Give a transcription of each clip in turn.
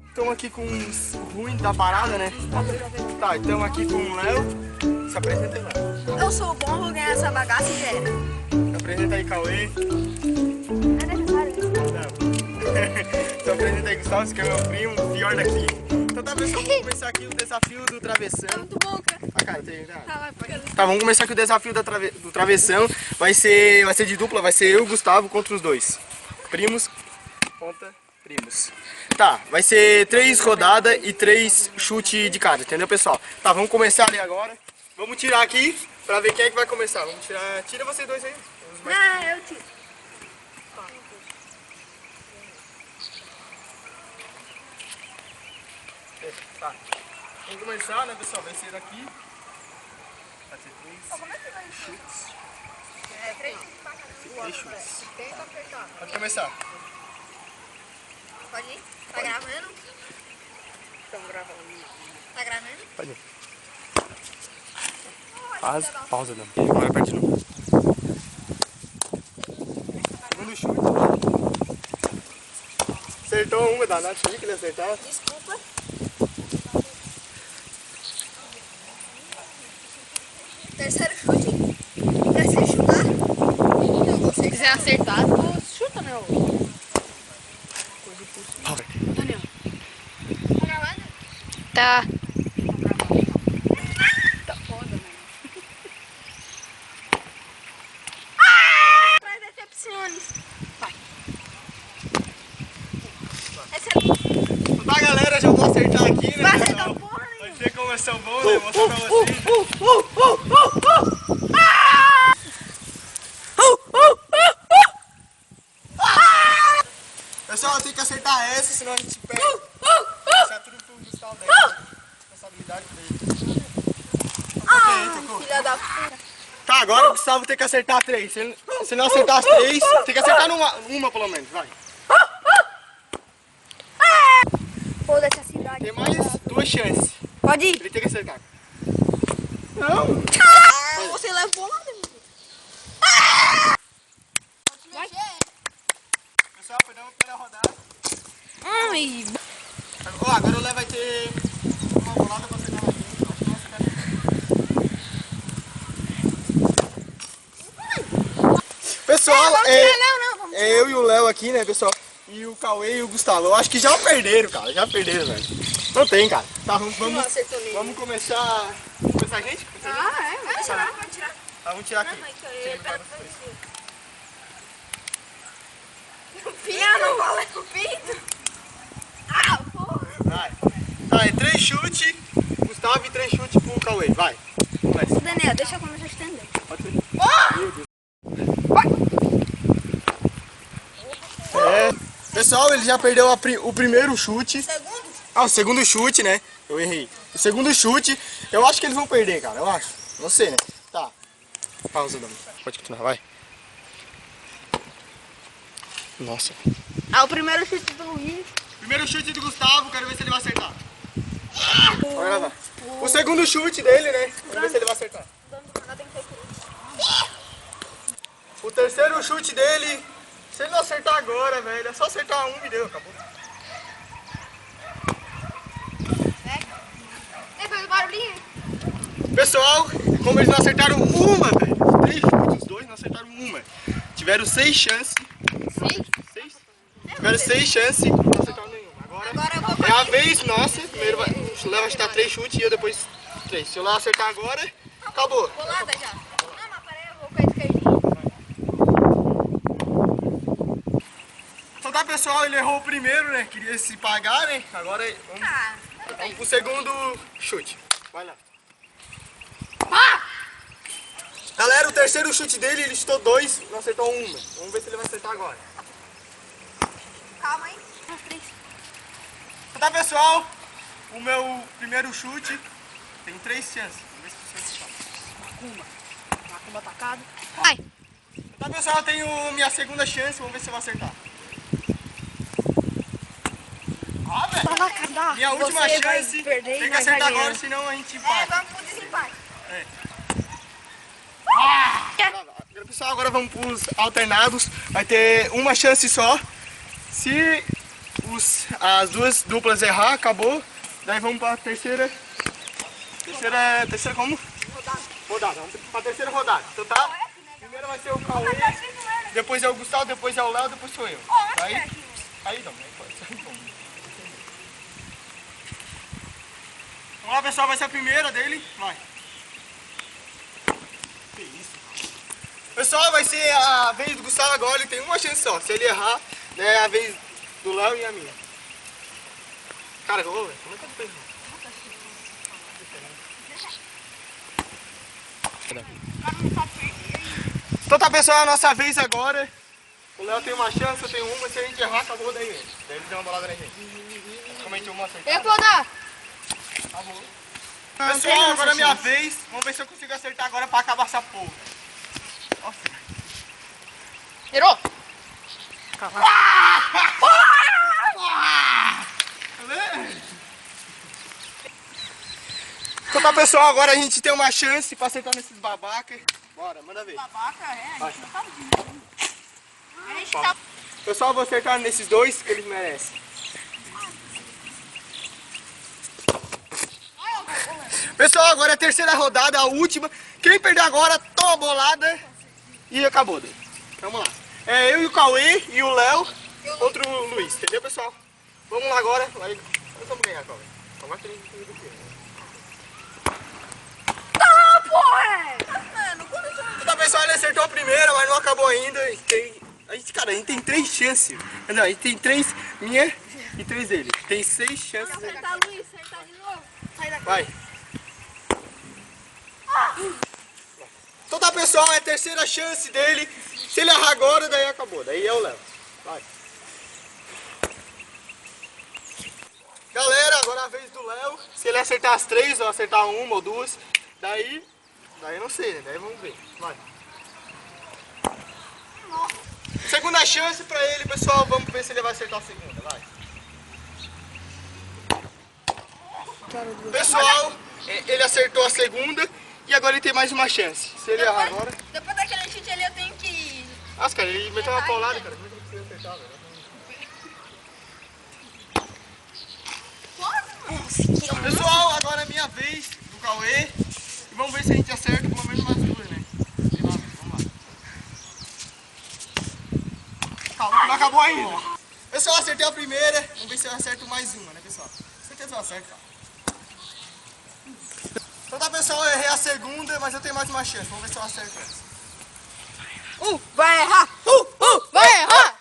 Estamos aqui com uns ruim da parada, né? Tá, estamos aqui com o Léo. Se apresenta aí, Léo. Eu sou bom, vou ganhar essa bagaça e já era. Se apresenta aí, Cauê. É necessário isso? Não. Se apresenta aí, Gustavo, que é meu primo, pior daqui. Então tá, pessoal, vamos começar aqui o desafio do travessão. Muito bom, cara. Ah, cara, tem... Tá, vai, Tá, vamos começar aqui o desafio do travessão. Vai ser de dupla, vai ser eu e o Gustavo contra os dois. Primos contra primos. Tá, vai ser 3 rodadas e 3 chutes de cada, entendeu, pessoal? Tá, vamos começar ali agora. Vamos tirar aqui pra ver quem é que vai começar. Vamos tirar... Tira vocês dois aí. Não, eu tiro. Tá. Vamos começar, né, pessoal? Vai ser daqui. Vai ser 3 Como é que vai chutes. É, 3. 3 chutes. Pode começar. Pode ir? Tá gravando? Estamos gravando. Tá gravando? Pode ir. Faz pausa, não. Agora aperta de novo. Segundo chute. Acertou uma, danado. Achei que ele acertava. Desculpa. Terceiro chute. Precisa chutar? Não, Se quiser acertar, tu chuta, meu. Daniel. Tá gravando? Tá. Tá foda, mano. Traz decepções. Vai. Esse é... Tá, galera, já vou acertar aqui, né? Vai pessoal? acertar porra nenhuma. Vai ver como é são bom, né? Vou mostrar pra vocês. Pessoal, tem que acertar essa, senão a gente perde. Isso é tudo pro Gustavo daí. Responsabilidade dele. Tocou. Filha da puta. Tá, agora o Gustavo tem que acertar 3. Se não acertar as 3, tem que acertar uma pelo menos, vai. Foda-se a cidade. Tem mais 2 chances. Pode ir. Ele tem que acertar. Não! Você levou lá, Vai. Pessoal, perdemos a primeira rodada. Ai, Ó, agora o Léo vai ter uma bolada pra acertar na frente. Pessoal, não. é eu e o Léo aqui, né, pessoal? E o Cauê e o Gustavo. Eu acho que já perderam, cara. Já perderam, velho. Não tem, cara. Tá, vamos começar. Vamos começar a gente? Vai tirar. Tá, vamos tirar aqui. Não vale o pinto. Ah, porra. Vai. Tá, é 3 chutes, Gustavo e 3 chutes pro Cauê. Vai. Começa. Daniel, deixa eu começar a estender. Pode ser. Meu Deus. É. Pessoal, ele já perdeu o primeiro chute. Segundo? Ah, o segundo chute, né? Eu errei. O segundo chute, eu acho que eles vão perder, cara. Eu acho. Não sei, né? Tá. Pausa, Dami. Pode continuar, vai. Nossa. Ah, o primeiro chute do Luiz. Primeiro chute do Gustavo, quero ver se ele vai acertar. Vai gravar. O segundo chute dele, né? Quero ver se ele vai acertar. O terceiro chute dele, se ele não acertar agora, velho, é só acertar um e deu, acabou. Fez barulhinho? Pessoal, como eles não acertaram uma, velho, 3 chutes, os dois não acertaram uma. Tiveram 6 chances. 6? Tiveram 6 chances e não acertaram nenhuma. Agora eu vou é a vez nossa. Primeiro o Léo vai acertar 3 chutes e eu depois 3. Se o Léo acertar agora, acabou. Bolada já. Não, mas peraí, eu vou com a esquerdinha. Então tá, pessoal, ele errou o primeiro, né? Queria se pagar, né? Agora vamos pro segundo chute. Vai lá. Galera, o terceiro chute dele, ele chutou 2, não acertou uma. Vamos ver se ele vai acertar agora. Calma aí. 3. Então tá, pessoal, o meu primeiro chute tem 3 chances. Vamos ver se você acertar. macumba atacado. Vai. Então, pessoal, eu tenho minha segunda chance, vamos ver se eu vou acertar. Ah, velho! Minha última chance, tem que acertar agora, senão a gente empata. Vamos pro desempate. Pessoal, agora vamos para os alternados. Vai ter uma chance só. Se o as duas duplas errar, acabou. Daí vamos pra terceira. Terceira como? Rodada. Vamos pra terceira rodada. Então tá? Primeiro vai ser o Cauê, depois é o Gustavo, depois é o Léo, depois sou eu. Aí não, pode ser. Vamos lá, pessoal, vai ser a primeira dele. Vai. Que isso? Pessoal, vai ser a vez do Gustavo agora, ele tem uma chance só. Se ele errar, é a vez do Léo e a minha. Cara, como é que eu fez? Então tá, pessoal, é a nossa vez agora. O Léo tem uma chance, eu tenho uma. Se a gente errar, acabou daí mesmo. Daí ele deu uma bolada na gente. Praticamente uma acertada. Eu vou dar. Acabou. Pessoal, agora é minha vez. Vamos ver se eu consigo acertar agora pra acabar essa porra. Nossa. Errou. Então tá, pessoal, agora a gente tem uma chance pra acertar nesses babacas. Bora, manda ver. Babaca, a gente não tá vindo. A gente Tá. tá... Pessoal, eu vou acertar nesses dois que eles merecem. Pessoal, agora é a terceira rodada, a última. Quem perder agora, toma a bolada e acabou daí. Vamos lá. É eu e o Cauê e o Léo contra o Luiz, entendeu, pessoal? Vamos lá agora. Nós vamos ganhar, Cauê. Toma 3 do que? Ah, porra! Mano, quando eu... Então, pessoal, ele acertou a primeira, mas não acabou ainda. A gente tem 3 chances. Não, a gente tem 3 minha e 3 dele. Tem 6 chances. Acertar, Luiz, acertar de novo. Sai daqui. Vai. Então tá, pessoal, é a terceira chance dele. Se ele errar agora, daí acabou. Daí é o Léo. Vai. Galera, agora é a vez do Léo. Se ele acertar as 3 ou acertar uma ou duas, daí eu não sei, né? Daí vamos ver. Vai. Segunda chance pra ele, pessoal. Vamos ver se ele vai acertar a segunda. Vai. Pessoal, ele acertou a segunda e agora ele tem mais uma chance. Se ele errar agora... Depois daquele chute ali eu tenho que... Nossa, cara, ele meteu uma paulada, cara. Como é que ele conseguiu acertar, velho? Pessoal, agora é minha vez do Cauê. E vamos ver se a gente acerta pelo menos umas duas, né? Vamos lá. Calma, que não acabou ainda. Pessoal, acertei a primeira. Vamos ver se eu acerto mais uma, né, pessoal? Com certeza eu acerto, cara. Então tá, pessoal, eu errei a segunda, mas eu tenho mais uma chance. Vamos ver se eu acerto essa. Vai errar. Vai errar.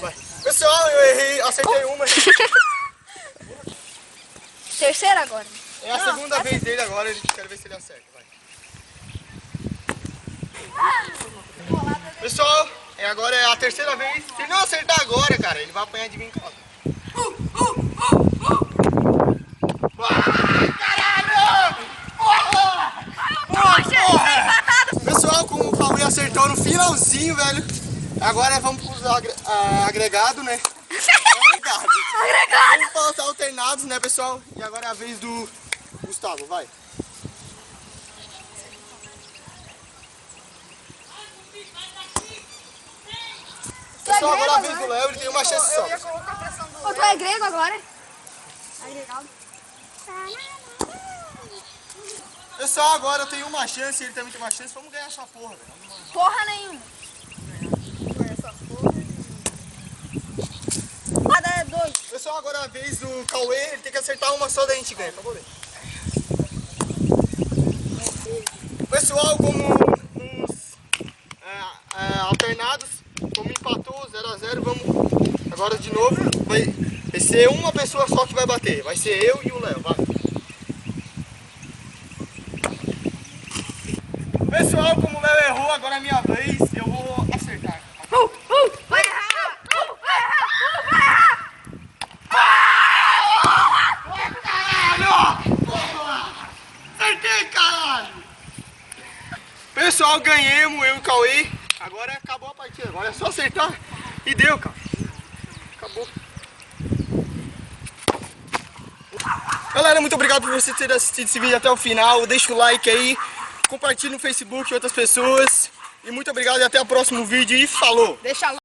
Vai. Pessoal, eu errei, acertei uma. Terceira agora. É a segunda vez dele agora, a gente quer ver se ele acerta. Vai. Pessoal, agora é a terceira vez. Se ele não acertar agora, cara, ele vai apanhar de mim em casa. Pessoal, como o Cauê acertou no finalzinho, velho. Agora vamos pros agregados, né? Agregado. Vamos para os alternados, né, pessoal? E agora é a vez do Gustavo, vai. Pessoal, agora é a vez do Léo, ele tem uma chance só. Ô, tu é grego agora? Agregado. Pessoal, agora eu tenho uma chance, ele também tem uma chance. Vamos ganhar essa porra, velho. Porra nenhuma. Cada é 2. Pessoal, agora é a vez do Cauê, ele tem que acertar uma só, daí a gente ganha, tá bom? Pessoal, como nos alternados, como empatou 0 a 0, vamos agora de novo. Vai ser uma pessoa só que vai bater, vai ser eu e o Léo, vai. Pessoal, como o Léo errou, agora é a minha vez, eu vou acertar. Vai errar. Acertei, caralho! Pessoal, ganhamos, eu e o Cauê. Agora acabou a partida, agora é só acertar e deu, cara. Acabou. Galera, muito obrigado por você ter assistido esse vídeo até o final. Deixa o like aí, compartilhe no Facebook com outras pessoas. E muito obrigado e até o próximo vídeo e falou! Deixa